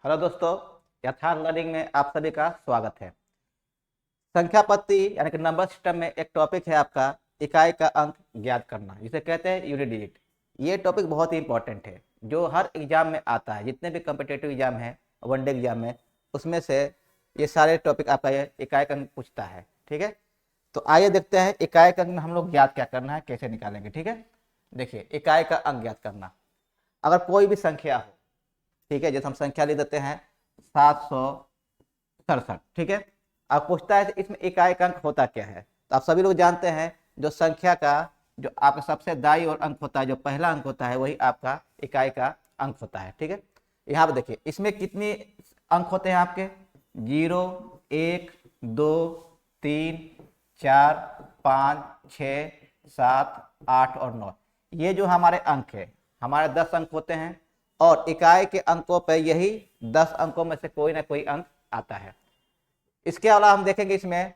Hello दोस्तों, यथार्थ learning में आप सभी का स्वागत है। संख्या पत्ती यानी कि नंबर सिस्टम में एक टॉपिक है आपका इकाई का अंक ज्ञात करना, जिसे कहते हैं यूनिट डिजिट। ये टॉपिक बहुत ही इंपॉर्टेंट है जो हर एग्जाम में आता है। जितने भी कम्पिटेटिव एग्जाम है, वनडे एग्जाम में, उसमें से ये सारे टॉपिक आपका ये इकाई का अंक पूछता है। ठीक है, तो आइए देखते हैं इकाई का अंक में हम लोग ज्ञात क्या करना है, कैसे निकालेंगे। ठीक है, देखिए इकाई का अंक ज्ञात करना। अगर कोई भी संख्या हो, ठीक है, जैसे हम संख्या ले देते हैं 767। ठीक है, अब पूछता है इसमें इकाई का अंक होता क्या है। तो आप सभी लोग जानते हैं जो संख्या का जो आपका सबसे दाई और अंक होता है, जो पहला अंक होता है, वही आपका इकाई का अंक होता है। ठीक है, यहाँ पर देखिए इसमें कितने अंक होते हैं आपके, 0, 1, 2, 3, 4, 5, 6, 7, 8 और 9। ये जो हमारे अंक है, हमारे 10 अंक होते हैं और इकाई के अंकों पर यही 10 अंकों में से कोई ना कोई अंक आता है। इसके अलावा हम देखेंगे इसमें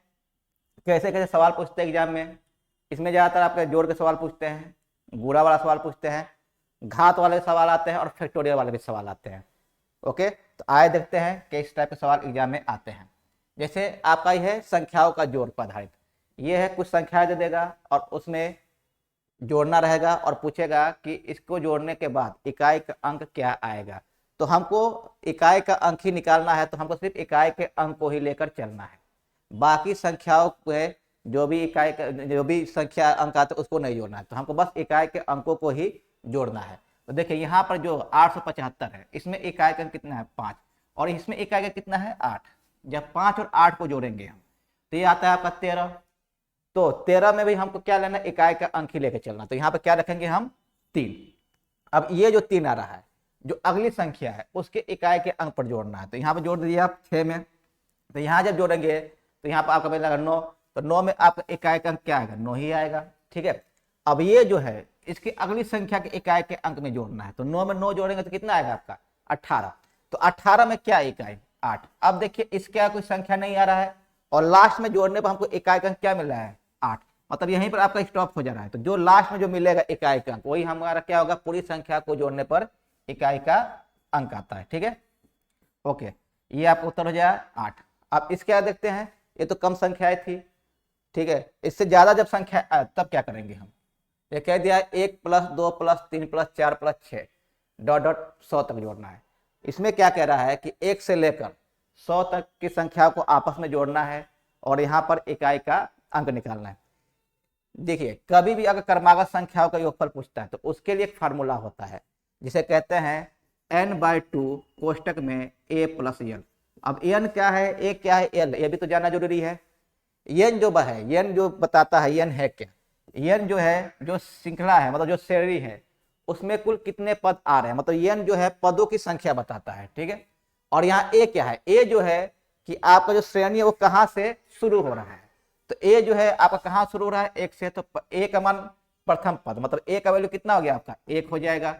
कैसे कैसे सवाल पूछते हैं एग्जाम में। इसमें ज़्यादातर आपके जोड़ के सवाल पूछते हैं, गुणा वाला सवाल पूछते हैं, घात वाले सवाल आते हैं और फैक्टोरियल वाले भी सवाल आते हैं। ओके, तो आए देखते हैं कि इस टाइप के सवाल एग्जाम में आते हैं। जैसे आपका ये है संख्याओं का जोड़ पर आधारित। ये है कुछ संख्या दे देगा और उसमें जोड़ना रहेगा और पूछेगा कि इसको जोड़ने के बाद इकाई का अंक क्या आएगा। तो हमको इकाई का अंक ही निकालना है, तो हमको सिर्फ इकाई के अंक को ही लेकर चलना है। बाकी संख्याओं पे जो भी संख्या अंक आते हैं उसको नहीं जोड़ना है, तो हमको बस इकाई के अंकों को ही जोड़ना है। तो देखिए यहाँ पर जो 875 है, इसमें इकाई का अंक कितना है 5 और इसमें इकाई का कितना है 8। जब 5 और 8 को जोड़ेंगे हम तो ये आता है आपका 13। तो 13 में भी हमको क्या लेना है, इकाई का अंक ही लेकर चलना। तो यहाँ पर क्या रखेंगे हम 3। अब ये जो 3 आ रहा है, जो अगली संख्या है उसके इकाई के अंक पर जोड़ना है। तो यहाँ पर जोड़ दीजिए आप 6 में। तो यहाँ जब जोड़ेंगे तो यहाँ पर आपका मिलेगा 9। तो 9 में आपका इकाई का अंक क्या आएगा, 9 ही आएगा। ठीक है, अब ये जो है इसकी अगली संख्या के इकाई के अंक में जोड़ना है। तो 9 में 9 जोड़ेंगे तो कितना आएगा आपका 18। तो 18 में क्या इकाई 8। अब देखिए इसका कोई संख्या नहीं आ रहा है और लास्ट में जोड़ने पर हमको इकाई का अंक क्या मिल रहा है 8। मतलब यहीं पर आपका स्टॉप हो जा रहा है। तो जो लास्ट में जो मिलेगा इकाई का अंक वही हमारा क्या होगा, पूरी संख्या को जोड़ने पर इकाई का अंक आता है। ठीक है, ओके, ये आपका उत्तर हो जाए 8। अब इसके बाद देखते हैं, ये तो कम संख्याएं थी। ठीक है, इससे ज्यादा जब संख्या आए तब क्या करेंगे हम। ये कह दिया 1 + 2 + 3 + 4 + 6 डॉट डॉट 100 तक जोड़ना है। इसमें क्या कह रहा है कि 1 से लेकर 100 तक की संख्या को आपस में जोड़ना है और यहाँ पर इकाई का अंक निकालना है। देखिए कभी भी अगर क्रमागत संख्याओं का योगफल पूछता है तो उसके लिए एक फार्मूला होता है जिसे कहते हैं n/2 कोष्टक में a + l। अब n क्या है, a क्या है, l, ये भी तो जानना जरूरी है। n जो है, n जो बताता है n है क्या, n जो है जो श्रृंखला है, मतलब जो श्रेणी है उसमें कुल कितने पद आ रहे हैं, मतलब n जो है पदों की संख्या बताता है। ठीक है, और यहाँ a क्या है, a जो है कि आपका जो श्रेणी है वो कहाँ से शुरू हो रहा है। तो ए जो है आपका कहाँ शुरू हो रहा है, 1 से। तो ए का मान प्रथम पद, मतलब ए का वैल्यू कितना हो गया आपका 1 हो जाएगा।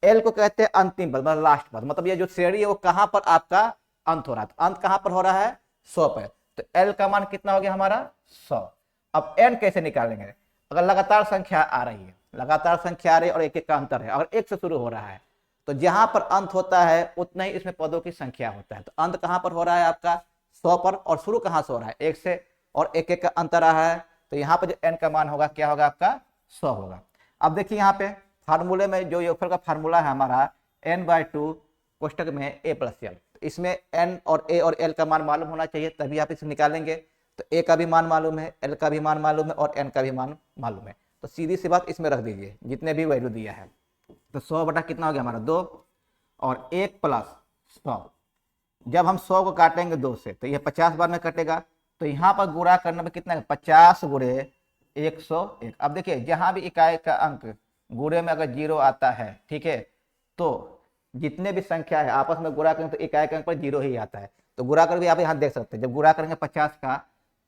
एल को कहते हैं अंतिम पद, मतलब लास्ट पद, मतलब ये जो श्रेणी है वो कहाँ पर आपका अंत हो रहा है। तो अंत कहाँ पर हो रहा है 100 पे। तो एल का मान कितना हो गया हमारा 100। अब एन कैसे निकालेंगे, अगर लगातार संख्या आ रही है, लगातार संख्या आ रही है और एक एक का अंतर है, अगर 1 से शुरू हो रहा है तो जहां पर अंत होता है उतना ही इसमें पदों की संख्या होता है। तो अंत कहां पर हो रहा है आपका 100 पर और शुरू कहां से हो रहा है 1 से, और एक एक का अंतर रहा है। तो यहाँ पर जो n का मान होगा क्या होगा आपका 100 होगा। अब देखिए यहाँ पे फार्मूले में जो योगफल का फार्मूला है हमारा n/2 कोष्टक में a + l। इसमें n और a और l का मान मालूम होना चाहिए तभी आप इसे निकालेंगे। तो a का भी मान मालूम है, l का भी मान मालूम है और n का भी मान मालूम है। तो सीधी सी बात इसमें रख दीजिए जितने भी वैल्यू दिया है। तो 100 बटा कितना हो गया हमारा 2 और 1 + 100। जब हम 100 को काटेंगे 2 से तो यह 50 बार में कटेगा। तो यहाँ पर गुणा करने में कितना है 50 × 101। अब देखिए जहां भी इकाई का अंक गुणे में अगर 0 आता है, ठीक है, तो जितने भी संख्या है आपस में गुणा करेंगे तो इकाई के अंक पर 0 ही आता है। तो गुणा करके आप यहाँ देख सकते हैं, जब गुणा करेंगे 50 का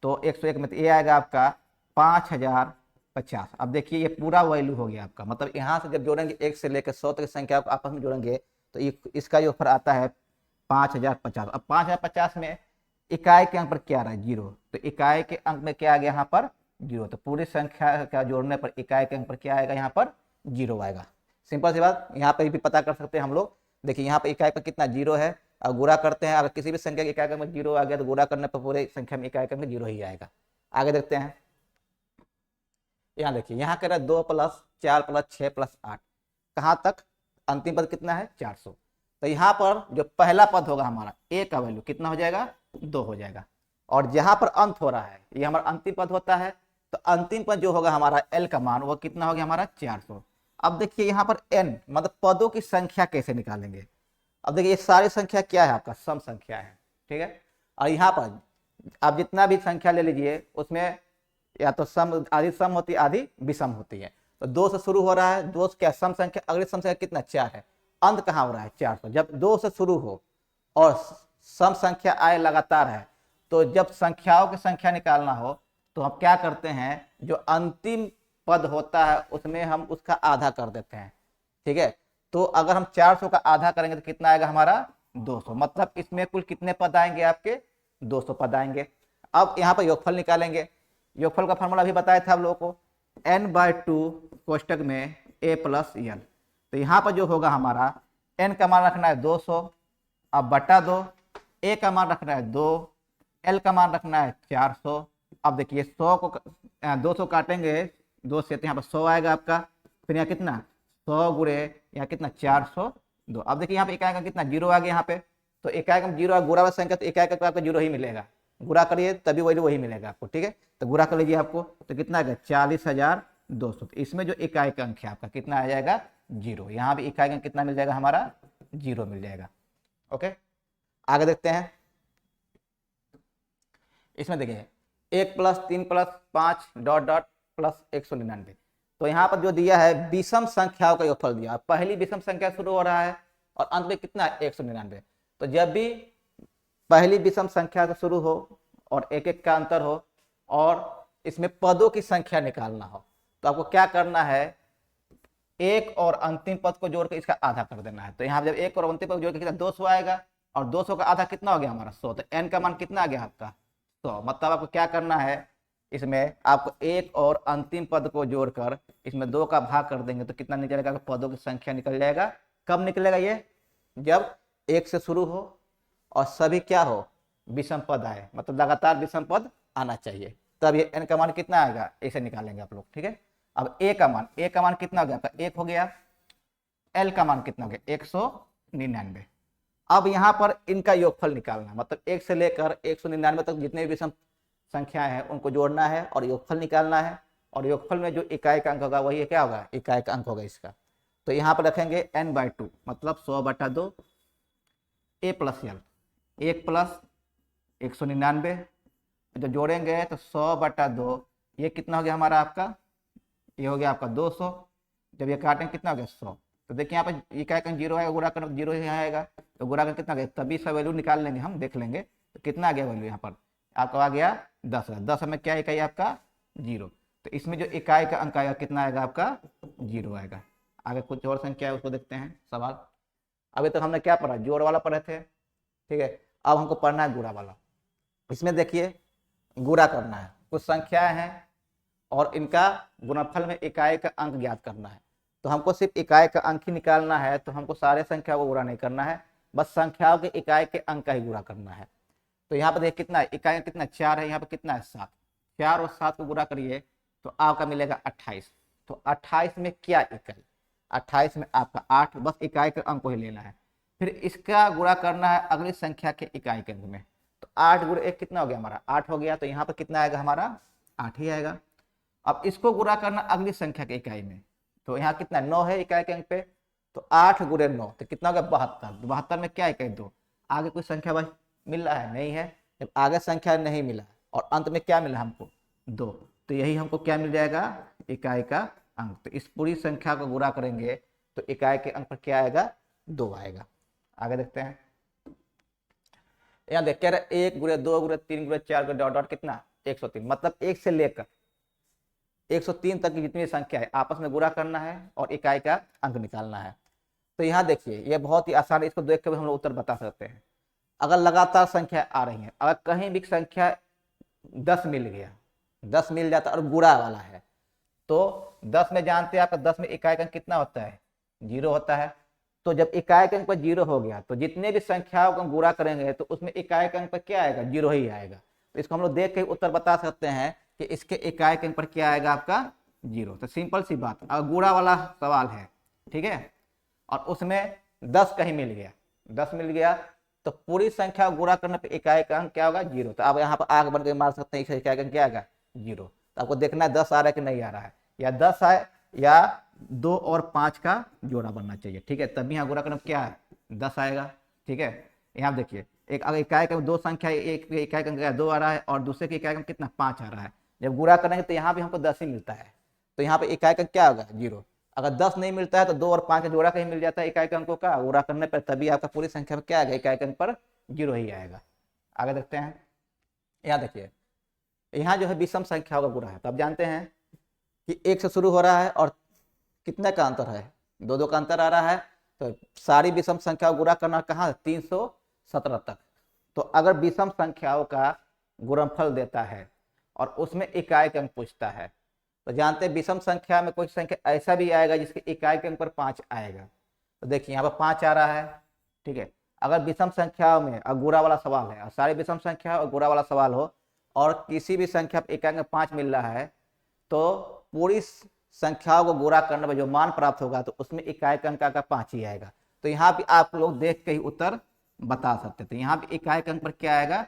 तो 101 में, तो ये आएगा आपका 5050। अब देखिए ये पूरा वैल्यू हो गया आपका, मतलब यहाँ से जब जोड़ेंगे 1 से लेकर 100 तक की संख्या को आपस में जोड़ेंगे तो इसका जो ऊपर आता है 5050। अब 5050 में इकाई के अंक पर क्या आ रहा है 0, तो इकाई के अंक में क्या आ गया यहाँ पर 0। तो पूरी संख्या का जोड़ने पर इकाई के अंक पर क्या आएगा यहाँ पर 0 आएगा। सिंपल सी बात, यहाँ पर भी पता कर सकते हैं हम लोग। देखिए यहाँ पर इकाई पर कितना 0 है अब गुणा करते हैं, अगर किसी भी संख्या के इकाई अंक में 0 आ गया तो गुणा करने पर पूरे संख्या में इकाई अंक में 0 ही आएगा। आगे देखते हैं, यहाँ देखिए, यहाँ कह रहा है 2 + 4 + 6 + 8, कहाँ तक, अंतिम पद कितना है 400। तो यहाँ पर जो पहला पद होगा हमारा a का वैल्यू कितना हो जाएगा, 2 हो जाएगा, और जहां पर अंत हो रहा है ये हमारा अंतिम पद होता है, तो अंतिम पद जो होगा हमारा l का मान वो कितना हो गया हमारा 400। अब देखिए यहाँ पर n मतलब पदों की संख्या कैसे निकालेंगे। अब देखिए ये सारी संख्या क्या है, आपका सम संख्या है, ठीक है। और यहाँ पर आप जितना भी संख्या ले लीजिए उसमें या तो सम, आधी सम होती है आधी विषम होती है। तो 2 से शुरू हो रहा है, 2 क्या सम संख्या, अगली सम संख्या कितना 4 है, अंत कहाँ हो रहा है 400। जब 2 से शुरू हो और सम संख्या आए लगातार है, तो जब संख्याओं की संख्या निकालना हो तो हम क्या करते हैं, जो अंतिम पद होता है उसमें हम उसका आधा कर देते हैं, ठीक है। तो अगर हम 400 का आधा करेंगे तो कितना आएगा हमारा 200, मतलब इसमें कुल कितने पद आएंगे आपके 200 पद आएंगे। अब यहाँ पर योगफल निकालेंगे, योगफल का फॉर्मूला भी बताया था आप लोगों को, n/2 कोष्टक में a + l। तो यहाँ पर जो होगा हमारा n का मान रखना है 200, अब बटा 2, a का मान रखना है 2, l का मान रखना है 400। अब देखिए 100 को 200 काटेंगे 2 से तो यहाँ पर 100 आएगा आपका, फिर यहाँ कितना 100 गुणे यहाँ कितना 402। अब देखिए यहाँ पे इकाई अंक कितना 0 आ गया यहाँ पे, तो इकाई अंक 0 गुणा वाला संख्या तो इकाई अंक आपका 0 ही मिलेगा, गुणा करिए तभी वही मिलेगा आपको, ठीक है। तो गुणा कर लीजिए आपको, तो कितना आएगा 40,200। तो इसमें जो इकाई का अंक है आपका कितना आ जाएगा 0, यहाँ भी इकाई अंक कितना मिल जाएगा हमारा 0 मिल जाएगा। ओके, आगे देखते हैं, इसमें देखिए 1 + 3 + 5 ... प्लस 199। तो यहाँ पर जो दिया है विषम संख्याओं का योगफल दिया, पहली विषम संख्या शुरू हो रहा है और अंत में कितना 199। तो जब भी पहली विषम संख्या से शुरू हो और एक एक का अंतर हो और इसमें पदों की संख्या निकालना हो, तो आपको क्या करना है, एक और अंतिम पद को जोड़कर इसका आधा कर देना है। तो यहाँ जब एक और अंतिम पद को जोड़कर कितना 200 आएगा, और 200 का आधा कितना हो गया हमारा 100। तो n का मान कितना आ गया आपका 100। मतलब आपको क्या करना है, इसमें आपको एक और अंतिम पद को जोड़कर इसमें 2 का भाग कर देंगे तो कितना निकलेगा, पदों की संख्या निकल जाएगा। कब निकलेगा ये, जब 1 से शुरू हो और सभी क्या हो विषम पद आए, मतलब लगातार विषम पद आना चाहिए, तब ये n का मान कितना आएगा ऐसे निकालेंगे आप लोग, ठीक है। अब a का मान कितना हो गया आपका 1 हो गया, l का मान कितना हो गया 199। अब यहाँ पर इनका योगफल निकालना, मतलब 1 से लेकर 199 तक जितने भी विषम संख्याएं हैं उनको जोड़ना है और योगफल निकालना है, और योगफल में जो इकाई का अंक होगा वही क्या होगा, इकाई का अंक होगा इसका। तो यहाँ पर रखेंगे n/2 मतलब 100/2 a + l, 1 + 199 जो जोड़ेंगे तो 100/2, ये कितना हो गया हमारा आपका, ये हो गया आपका 200। जब ये काटेंगे कितना हो गया 100। तो देखिए यहाँ पर इकाई का 0 आएगा, गुणा करना 0 ही आएगा, तो गुणा कर कितना गया, तभी इसका वैल्यू निकाल लेंगे हम, देख लेंगे तो कितना आ गया वैल्यू, यहाँ पर आपका आ गया 10। 10 में क्या इकाई आपका 0, तो इसमें जो इकाई का अंक आएगा कितना आएगा आपका 0 आएगा। आगे कुछ और संख्या है उसको देखते हैं सवाल। अभी तक हमने क्या पढ़ा, जोड़ वाला पढ़े थे, ठीक है। अब हमको पढ़ना है गुणा वाला। इसमें देखिए गुणा करना है, कुछ संख्याएं हैं और इनका गुणनफल में इकाई का अंक ज्ञात करना है। तो हमको सिर्फ इकाई का अंक ही निकालना है, तो हमको सारे संख्या को गुणा नहीं करना है, बस संख्याओं के इकाई के अंक का ही गुणा करना है। तो यहाँ पर देखिए कितना है, इकाई कितना 4 है, यहाँ पर कितना है 7, 4 और 7 को गुणा करिए तो आपका मिलेगा 28। तो 28 में क्या इकाई, 28 में आपका 8, बस इकाई के अंक को ही लेना है। फिर इसका गुणा करना है अगली संख्या के इकाई के अंक में, तो 8 × 1 कितना हो गया हमारा 8 हो गया, तो यहाँ पर कितना आएगा हमारा 8 ही आएगा। अब इसको गुणा करना अगली संख्या के इकाई में, तो यहाँ कितना 9 है इकाई के अंक पे, तो 8 × 9 तो कितना हो गया 72। 72 में क्या इकाई 2, आगे कोई संख्या भाई मिल रहा है नहीं है, जब आगे संख्या नहीं मिला और अंत में क्या मिला हमको 2, तो यही हमको क्या मिल जाएगा इकाई का अंक। तो इस पूरी संख्या को गुणा करेंगे तो इकाई के अंक पर क्या आएगा 2 आएगा। आगे देखते हैं, यहाँ देख कह रहे 1 × 2 × 3 × 4 डॉट कितना 103, मतलब 1 से लेकर 103 तक की जितनी संख्या है आपस में गुणा करना है और इकाई का अंक निकालना है। तो यहाँ देखिए ये बहुत ही आसान है, इसको देख कर भी हम लोग उत्तर बता सकते हैं। अगर लगातार संख्या आ रही है, अगर कहीं भी संख्या 10 मिल गया, 10 मिल जाता और गुणा वाला है, तो 10 में जानते हैं आपका 10 में इकाई का अंक कितना होता है 0 होता है। तो जब इकाई के अंक पर 0 हो गया तो जितने भी संख्याओं को हम गुणा करेंगे तो उसमें इकाई के अंक पर क्या आएगा, 0 ही आएगा। तो इसको हम लोग देख के उत्तर बता सकते हैं कि इसके इकाई के अंक पर क्या आएगा आपका 0। तो सिंपल सी बात, अब गुणा वाला सवाल है, ठीक है, और उसमें 10 कहीं मिल गया, 10 मिल गया तो पूरी संख्या गुणा करने पर इकाई का अंक क्या होगा, 0। तो आप यहाँ पर आग बन के मार सकते हैं इकाई का अंक क्या आएगा, 0। तो आपको देखना है 10 आ रहा है कि नहीं आ रहा है, या 10 आए या 2 और 5 का जोड़ा बनना चाहिए, ठीक है, तभी यहाँ गुणा करने पर क्या है 10 आएगा, ठीक है। यहाँ देखिए एक अगर इकाई का दो संख्या, एक इकाई का अंक 2 आ रहा है और दूसरे की इकाई का कितना 5 आ रहा है, जब गुणा करेंगे तो यहाँ भी हमको 10 ही मिलता है, तो यहाँ पे इकाई का क्या होगा 0। अगर 10 नहीं मिलता है तो 2 और 5 का जोड़ा कहीं मिल जाता है इकाई के अंकों का, गुणा करने पर तभी आपका पूरी संख्या में क्या आएगा, इकाई के अंक पर 0 ही आएगा। आगे देखते हैं, यहाँ देखिए यहाँ जो है विषम संख्याओं का गुणा है, तो आप जानते हैं कि 1 से शुरू हो रहा है और कितने का अंतर है, 2 का अंतर आ रहा है, तो सारी विषम संख्याओं गुणा करना कहाँ 317 तक। तो अगर विषम संख्याओं का गुणनफल देता है और उसमें इकाई के अंक पूछता है, तो जानते हैं विषम संख्या में कोई संख्या ऐसा भी आएगा जिसके इकाई के अंक पर 5 आएगा। तो देखिए यहाँ पर 5 आ रहा है, ठीक है। अगर विषम संख्याओं में और गुणा वाला सवाल है और सारी विषम संख्या और गुणा वाला सवाल हो और किसी भी संख्या पर इकाई में 5 मिल रहा है, तो पूरी संख्याओं को गुणा करने पर जो मान प्राप्त होगा तो उसमें इकाई के अंक का 5 ही आएगा। तो यहाँ पे आप लोग देख के ही उत्तर बता सकते थे, यहाँ पे इकाई के अंक पर क्या आएगा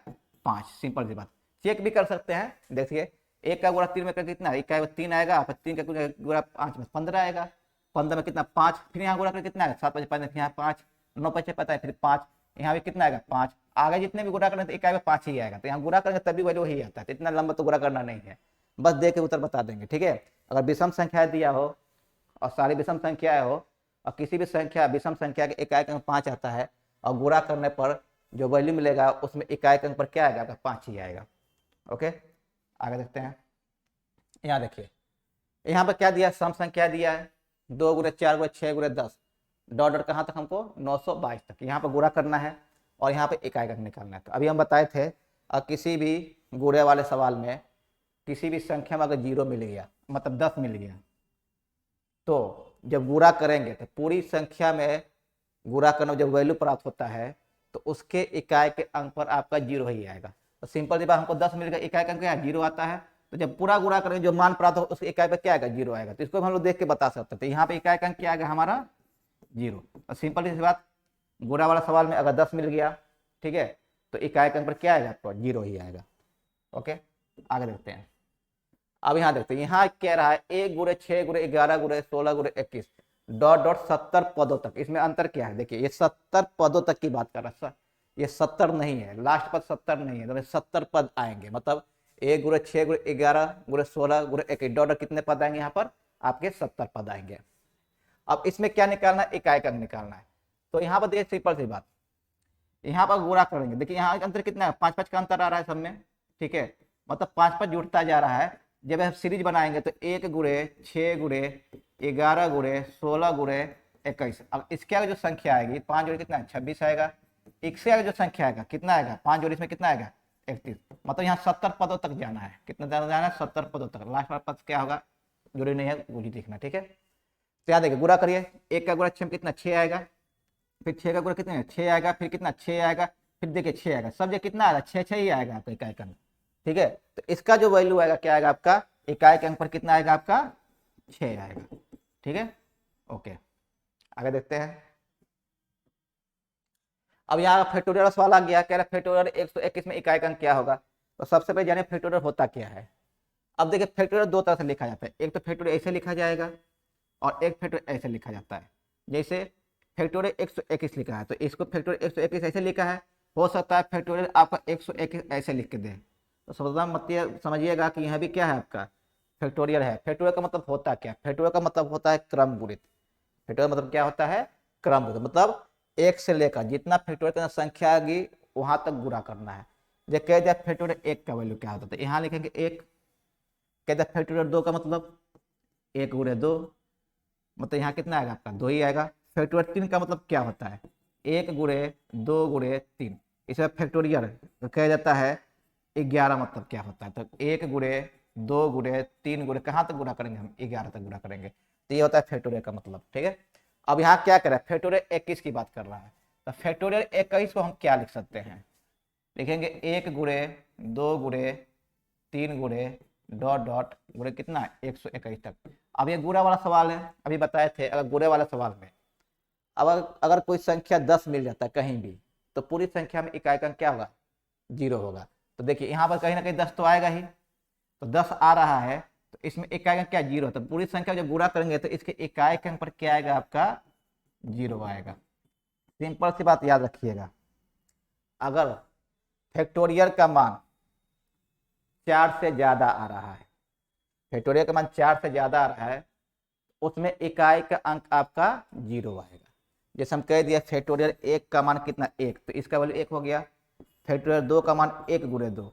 5, सिंपल सी बात। चेक भी कर सकते हैं, देखिए 1 का गुणा 3 में करके कितना, इकाई में 3 आएगा, फिर 3 का गुणा 5 में 15 आएगा, 15 में कितना 5, फिर यहाँ गुणा करके कितना आएगा 7 5 5 यहाँ 5, 9 5 पता है, फिर 5 यहाँ भी कितना आएगा 5, आगे जितने भी गुणा करें तो इकाई में 5 ही आएगा, तो यहाँ गुणा करेंगे तभी वैल्यू ही आता है। तो इतना लंबा तो गुणा करना नहीं है, बस देख के उत्तर बता देंगे, ठीक है। अगर विषम संख्या दिया हो और सारी विषम संख्याएं हो और किसी भी संख्या विषम संख्या के इकाई के अंक 5 आता है और गुणा करने पर जो वैल्यू मिलेगा उसमें इकाई के अंक पर क्या आएगा आपका 5 ही आएगा। ओके, आगे देखते हैं। यहाँ देखिए यहाँ पर क्या दिया, सम संख्या दिया है 2 गुणे 4 गुणे 6 गुणे 10 डॉट डॉट कहाँ तक हमको 922 तक, यहाँ पर गुणा करना है और यहाँ पे इकाई का अंक निकालना है। तो अभी हम बताए थे किसी भी गुणे वाले सवाल में किसी भी संख्या में अगर 0 मिल गया मतलब 10 मिल गया तो जब गुणा करेंगे तो पूरी संख्या में गुणा करने में जब वैल्यू प्राप्त होता है तो उसके इकाई के अंक पर आपका 0 ही आएगा। तो सिंपल सी बात, हमको 10 मिल गया, इकाई का अंक क्या 0 आता है, तो जब पूरा गुणा करेंगे जो मान प्राप्त हो उसके इकाई पर क्या आएगा 0 आएगा। तो इसको हम लोग देख के बता सकते हैं। तो यहाँ पे इकाई का अंक क्या आएगा हमारा 0। तो सिंपल सी बात, गुणा वाला सवाल में अगर 10 मिल गया, ठीक है, तो इकाई के अंक पर क्या आएगा आपको 0 ही आएगा। ओके, आगे देखते हैं। अब यहाँ देखते हैं, यहाँ कह रहा है 1 गुणे 6 गुणे 11 गुणे 16 गुणे 21 डॉट डॉट 70 पदों तक। इसमें अंतर क्या है, देखिए ये 70 पदों तक की बात कर रहा है, ये 70 नहीं है, लास्ट पद 70 नहीं है, तो 70 पद आएंगे, मतलब 1 गुणे 6 गुणे 11 गुणे 16 गुणे 21 डॉट डॉट कितने पद आएंगे यहाँ पर आपके 70 पद आएंगे। अब इसमें क्या निकालना है, इकाई का अंक निकालना है। तो यहाँ पर देखिए सिंपल सी बात, यहाँ पर गुणा करेंगे, देखिए यहाँ अंतर कितना है 5 5 का अंतर आ रहा है सब में, ठीक है, मतलब 5 5 जुड़ता जा रहा है। जब हम सीरीज बनाएंगे तो 1 गुणे 6 गुणे 11 गुणे 16 गुणे 21, अब इसके आगे जो संख्या आएगी 5 जोड़े कितना है 26 आएगा, इससे आगे जो संख्या आएगा कितना आएगा 5 जोड़े इसमें कितना आएगा 31, मतलब यहाँ 70 पदों तक जाना है। कितना जाना है 70 पदों तक, लास्ट वाला पद क्या होगा जोड़े नहीं है वो देखना, ठीक है। तो याद देखिए गुणा करिए, 1 का गुणा 6 में कितना 6 आएगा, फिर 6 का गुणा कितना 6 आएगा, फिर कितना 6 आएगा, फिर देखिए 6 आएगा, सब जगह कितना आएगा 6 6 ही आएगा आपका इकाई का अंक, ठीक है। तो इसका जो वैल्यू आएगा क्या आएगा आपका इकाई के अंक पर कितना आएगा आपका 6 आएगा, ठीक है। ओके, आगे देखते हैं। अब यहाँ फैक्टोरियल सवाल आ गया, कह रहा है फैक्टोरियल 121 में इकाई का अंक क्या होगा। तो सबसे पहले जाने फैक्टोरियल होता क्या है। अब देखिए फैक्टोरियल दो तरह से लिखा जाता है, एक तो फैक्टोरियल ऐसे लिखा जाएगा और एक फैक्टोरियल ऐसे लिखा जाता है। जैसे फैक्टोरियल 121 लिखा है तो इसको फैक्टोरियल 121 ऐसे लिखा है, हो सकता है फैक्टोरियल आपका 121 ऐसे लिख के दे। तो समझिएगा कि यह भी क्या है आपका फैक्टोरियल है। फैक्टोरियल का मतलब होता क्या, फैक्टोरियल का मतलब होता है क्रम गुणित। फैक्टोरियल मतलब क्या होता है क्रम गुणित, मतलब एक से लेकर जितना फैक्टोरियल की संख्या आएगी वहां तक गुणा करना है। जब कह दिया फैक्टोरियल 1 का वैल्यू क्या होता है तो यहाँ लिखेंगे 1, कह दिया फैक्टोरियल 2 का मतलब 1 गुणे 2, मतलब यहाँ कितना आएगा आपका 2 ही आएगा। फैक्टोरियल 3 का मतलब क्या होता है 1 गुणे 2 गुणे 3, इसे फैक्टोरियल कहा जाता है 11, मतलब क्या होता है तो 1 गुणे 2 गुणे 3 गुणे कहाँ तक गुणा करेंगे हम 11 तक गुणा करेंगे। तो ये होता है फैक्टोरियल का मतलब, ठीक है। अब यहाँ क्या कर रहा है, फैक्टोरियल 21 की बात कर रहा है, तो फैक्टोरियल 21 को हम क्या लिख सकते हैं, लिखेंगे 1 गुणे 2 गुणे 3 गुणे डॉट डॉट गुणे कितना 121 तक। अब ये गुणा वाला सवाल है, अभी बताए थे, अगर गुणे वाला सवाल में अब अगर कोई संख्या 10 मिल जाता है कहीं भी, तो पूरी संख्या में इकाई का अंक क्या होगा, 0 होगा। तो देखिए यहाँ पर कहीं ना कहीं 10 तो आएगा ही, तो 10 आ रहा है, तो इसमें इकाई का क्या 0, तो पूरी संख्या जब गुणा करेंगे तो इसके इकाई के अंक पर क्या आएगा, आपका 0 आएगा। सिंपल सी बात याद रखिएगा, अगर फैक्टोरियल का मान 4 से ज्यादा आ रहा है, फैक्टोरियल का मान 4 से ज्यादा आ रहा है, उसमें इकाई का अंक आपका 0 आएगा। जैसे हम कह दिया फैक्टोरियल 1 का मान कितना 1, तो इसका वैल्यू 1 हो गया। फैक्टोरियल 2 का मान 1 गुणे 2,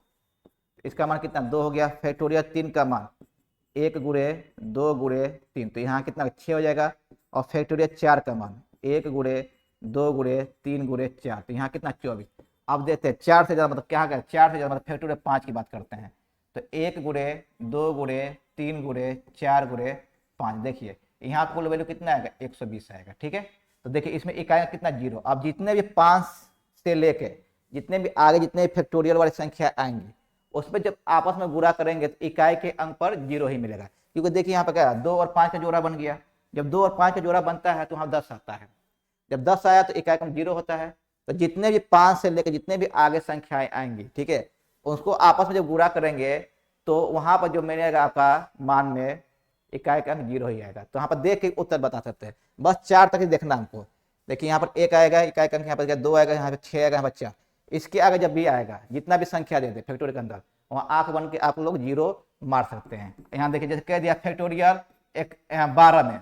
इसका मान कितना 2 हो गया। फैक्टोरियल 3 का मान 1 गुणे 2 गुणे 3, तो यहाँ कितना 6 हो जाएगा। और फैक्टोरियल 4 का मान 1 गुणे 2 गुणे 3 गुणे 4, तो यहाँ कितना 24। अब देखते हैं 4 से ज्यादा मतलब क्या है, 4 से ज्यादा मतलब फैक्टोरियल 5 की बात करते हैं, तो 1 गुणे 2 गुणे 3 गुणे 4 गुणे 5, देखिए यहाँ कुल वैल्यू कितना आएगा 120 आएगा। ठीक है, तो देखिए इसमें इकाई कितना 0। अब जितने भी 5 से लेके जितने भी आगे जितने भी फैक्टोरियल वाली संख्या आएंगी, उसमें जब आपस में गुणा करेंगे तो इकाई के अंक पर 0 ही मिलेगा। क्योंकि देखिए यहाँ पर क्या है, 2 और 5 का जोड़ा बन गया। जब 2 और 5 का जोड़ा बनता है तो वहाँ 10 आता है। जब 10 आया तो इकाई का अंक 0 होता है। तो जितने भी 5 से लेकर जितने भी आगे संख्याएं आएंगी, ठीक है, उसको आपस में जब गुणा करेंगे तो वहां पर जो मिलेगा आपका मान में इकाई का अंक 0 ही आएगा। तो यहाँ पर देख के उत्तर बता सकते हैं, बस 4 तक ही देखना हमको। देखिए यहाँ पर 1 आएगा इकाई का अंक, यहाँ पर 2 आएगा, यहाँ पर 6 आएगा, यहाँ पर 4। इसके आगे जब भी आएगा जितना भी संख्या दे दे फैक्टोरियल के अंदर, वहाँ आंख बन के आप लोग 0 मार सकते हैं। यहाँ देखिए जैसे कह दिया फैक्टोरियल 12 में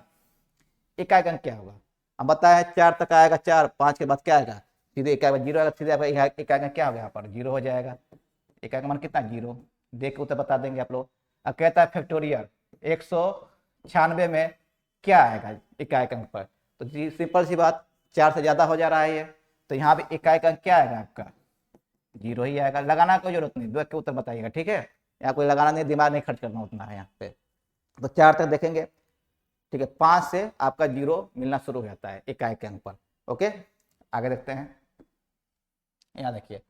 इकाई का अंक क्या होगा, हम बताया है 4 तक आएगा, 4 5 के बाद क्या आएगा, सीधे इकाई का 0 आएगा, सीधे इकाई का क्या होगा, यहाँ पर 0 हो जाएगा। इकाई का मान कितना 0, देख के उत्तर बता देंगे आप लोग। अब कहता है फैक्टोरियल 196 में क्या आएगा इकाई का अंक पर, तो जी सिंपल सी बात, 4 से ज्यादा हो जा रहा है ये, तो यहाँ पे इकाई का अंक क्या आएगा आपका 0 ही आएगा। लगाना कोई जरूरत नहीं, देख के उत्तर बताइएगा। ठीक है, यहाँ कोई लगाना नहीं, दिमाग नहीं खर्च करना उतना है यहाँ पे। तो 4 तक देखेंगे, ठीक है, 5 से आपका 0 मिलना शुरू हो जाता है इकाई के अंक पर। ओके, आगे देखते हैं। यहाँ देखिए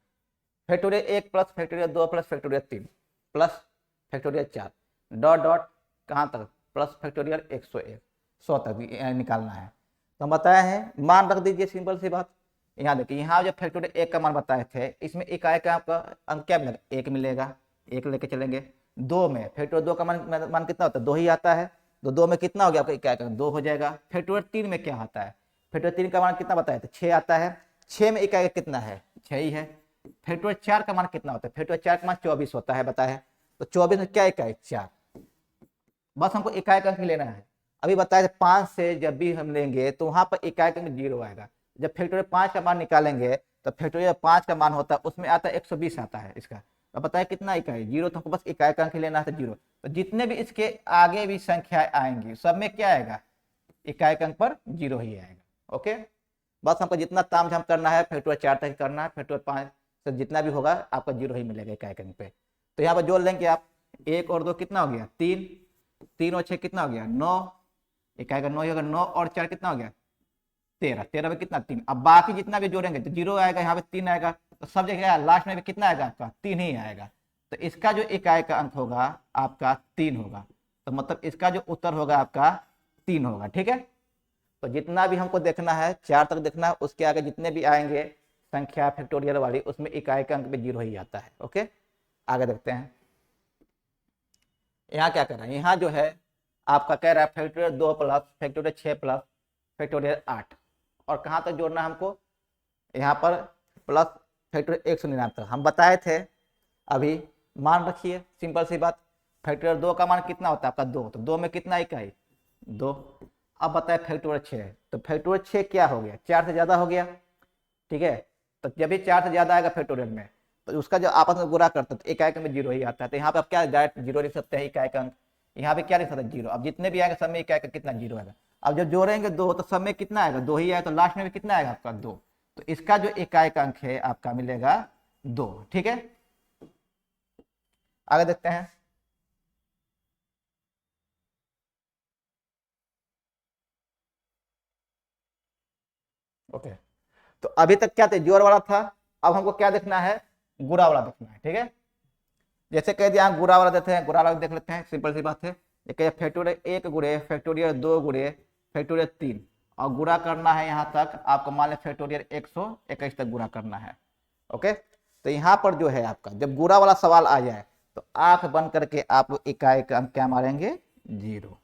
factorial 1 plus factorial 2 plus factorial 3 plus factorial 4 dot dot कहाँ तक, प्लस फैक्टोरियल 101 100 तक निकालना है। तो हम बताए हैं मान रख दीजिए, सिंपल सी बात। यहाँ देखिए यहाँ जो फैक्टोरियल 1 का मान बताए थे, इसमें इकाई का आपका अंक क्या मिलेगा, 1 मिलेगा, 1 लेके चलेंगे। 2 में फैक्टोरियल 2 का मान कितना होता है, 2 ही आता है, तो 2 में कितना हो गया आपका इकाई का 2 हो जाएगा। फैक्टोरियल 3 में क्या आता है, फैक्टोरियल 3 का मान कितना बताया था 6 आता है, 6 में इकाई का कितना है 6 ही है। फैक्टोरियल 4 का मान कितना होता है, फैक्टोरियल 4 का मान 24 होता है, बताया है, तो 24 में क्या इकाई 4, बस हमको इकाई का अंक लेना है। अभी बताया 5 से जब भी हम लेंगे तो वहां पर इकाई का अंक 0 आएगा। जब फैक्टोरियल 5 का मान निकालेंगे तो फैक्टोरियल 5 का मान होता है, उसमें आता है 120 आता है इसका, तो बताया कितना इकाई 0, तो हमको बस इकाई का अंक लेना है 0। तो जितने भी इसके आगे भी संख्याएं आएंगी सब में क्या आएगा, इकाई का अंक पर 0 ही आएगा। ओके, बस हमको जितना तामझाम करना है फैक्टोरियल 4 तक करना है, फैक्टोरियल 5 से जितना भी होगा आपका 0 ही मिलेगा इकाई के अंक पे। तो यहाँ पर जोड़ लेंगे आप, 1 और 2 कितना हो गया 3, 3 और 6 कितना हो गया 9, इकाई का 9 ही होगा, 9 और 4 कितना हो गया 13, 13 में कितना 3। अब बाकी जितना भी जोड़ेंगे तो 0 आएगा, यहाँ पे 3 आएगा, तो सब जगह लास्ट में भी कितना आएगा आपका 3 ही आएगा। तो इसका जो इकाई का अंक होगा आपका 3 होगा, तो मतलब इसका जो उत्तर होगा आपका 3 होगा। ठीक है, तो जितना भी हमको देखना है 4 तक देखना है, उसके आगे जितने भी आएंगे संख्या फैक्टोरियल वाली उसमें इकाई का अंक भी 0 ही आता है। ओके, आगे देखते हैं। यहाँ क्या कर रहा है, यहाँ जो है आपका कह रहा है factorial 2 plus factorial 6 plus factorial 8, और कहाँ तक जोड़ना है हमको, यहाँ पर प्लस फैक्टोरियल 199 तक। हम बताए थे अभी, मान रखिए सिंपल सी बात, फैक्टोरियल 2 का मान कितना होता है आपका 2, तो 2 में कितना इकाई 2। अब बताए फैक्टोरियल 6, तो फैक्टोरियल 6 क्या हो गया 4 से ज्यादा हो गया। ठीक है, तो जब भी 4 से ज्यादा आएगा फैक्टोरियल में तो उसका जो आपस में गुणा करते हैं तो इकाई का में 0 ही आता है। तो यहाँ पे आप क्या डायरेक्ट 0 लिख सकते हैं इकाई का अंक, यहाँ पे क्या लिख सकते हैं 0। अब जितने भी आएंगे सब में इकाई का कितना 0 आएगा। अब जब जोड़ेंगे 2 तो सब में कितना आएगा 2 ही आएगा, तो लास्ट में भी कितना आएगा आपका 2, तो इसका जो इकाई का अंक है आपका मिलेगा 2। ठीक है, आगे देखते हैं। ओके, तो अभी तक क्या थे, जोड़ वाला था, अब हमको क्या देखना है, गुणा वाला देखना है। ठीक है, जैसे कह दिया गुणा वाला देते हैं, गुणा वाला देख लेते हैं, सिंपल सी बात है। फैक्टोरियल 1 गुणे फैक्टोरियल 2 गुणे फैक्टोरियल 3, और गुणा करना है यहाँ तक आपको, मान लें फैक्टोरियल 121 तक गुणा करना है। ओके, तो यहाँ पर जो है आपका जब गुणा वाला सवाल आ जाए तो आंख बंद करके आप इकाई का अंक क्या मारेंगे, 0।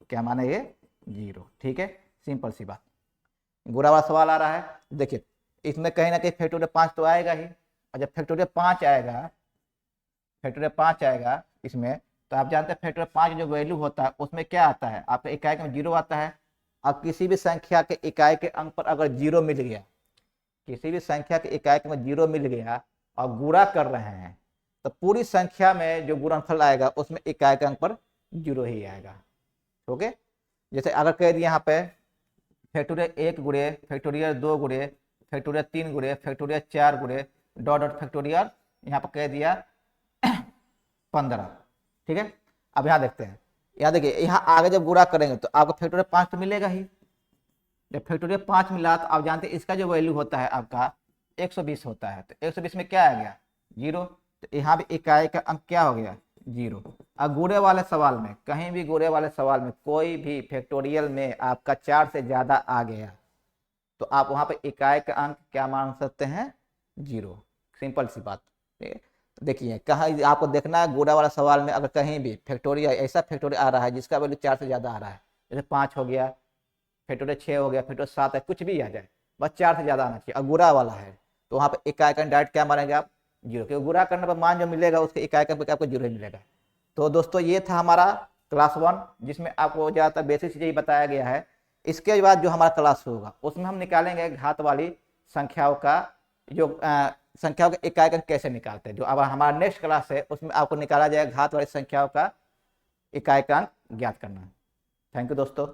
क्या मानेंगे, 0। ठीक है, सिंपल सी बात। गुणा वाला सवाल आ रहा है, देखिए इसमें कहीं ना कहीं फैक्टोरियल 5 तो आएगा ही, और जब फैक्टोरियल 5 आएगा, फैक्टोरियल 5 आएगा इसमें, तो आप जानते हैं फैक्टोरियल 5 जो वैल्यू होता है उसमें क्या आता है, आपका इकाई में 0 आता है। और किसी भी संख्या के इकाई के अंक पर अगर 0 मिल गया, किसी भी संख्या के इकाई में 0 मिल गया और गुणा कर रहे हैं, तो पूरी संख्या में जो गुणनफल आएगा उसमें इकाई के अंक पर 0 ही आएगा। ओके, जैसे अगर कह दिए यहाँ पे फैक्टोरियल 1 गुणे फैक्टोरियल 2 गुणे फैक्टोरियल 3 गुणे फैक्टोरियल 4 गुणे डॉट डॉट फैक्टोरियल, यहाँ पर कह दिया 15। ठीक है, अब यहाँ देखते हैं, यहाँ देखिए यहाँ आगे जब गुणा करेंगे तो आपको फैक्टोरियल 5 तो मिलेगा ही। जब फैक्टोरियल 5 मिला तो आप जानते हैं इसका जो वैल्यू होता है आपका 120 होता है, तो 120 में क्या आ गया, 0। तो यहाँ भी इकाई का अंक क्या हो गया, 0। अब गुणे वाले सवाल में, कहीं भी गुणे वाले सवाल में कोई भी फैक्टोरियल में आपका 4 से ज्यादा आ गया तो आप वहां पे इकाई का अंक क्या मान सकते हैं, 0। सिंपल सी बात। ठीक है, देखिए कहाँ आपको देखना है, गुणा वाला सवाल में अगर कहीं भी फैक्टोरियल, ऐसा फैक्टोरियल आ रहा है जिसका वैल्यू 4 से ज्यादा आ रहा है, जैसे 5 हो गया, फैक्टोरियल 6 हो गया, फैक्टोरियल 7 है, कुछ भी आ जाए, बस 4 से ज्यादा आना चाहिए, और गुणा वाला है तो वहां पे इकाई का डायरेक्ट क्या मारेंगे आप, 0, क्योंकि गुणा करने पर मान जो मिलेगा उसके इकाई का आपको 0 ही मिलेगा। तो दोस्तों ये था हमारा क्लास 1, जिसमें आपको ज्यादातर बेसिक चीजें बताया गया है। इसके बाद जो हमारा क्लास होगा उसमें हम निकालेंगे घात वाली संख्याओं का, जो संख्याओं के इकाई का कैसे निकालते हैं। जो अब हमारा नेक्स्ट क्लास है उसमें आपको निकाला जाएगा घात वाली संख्याओं का इकाई का अंक ज्ञात करना है। थैंक यू दोस्तों।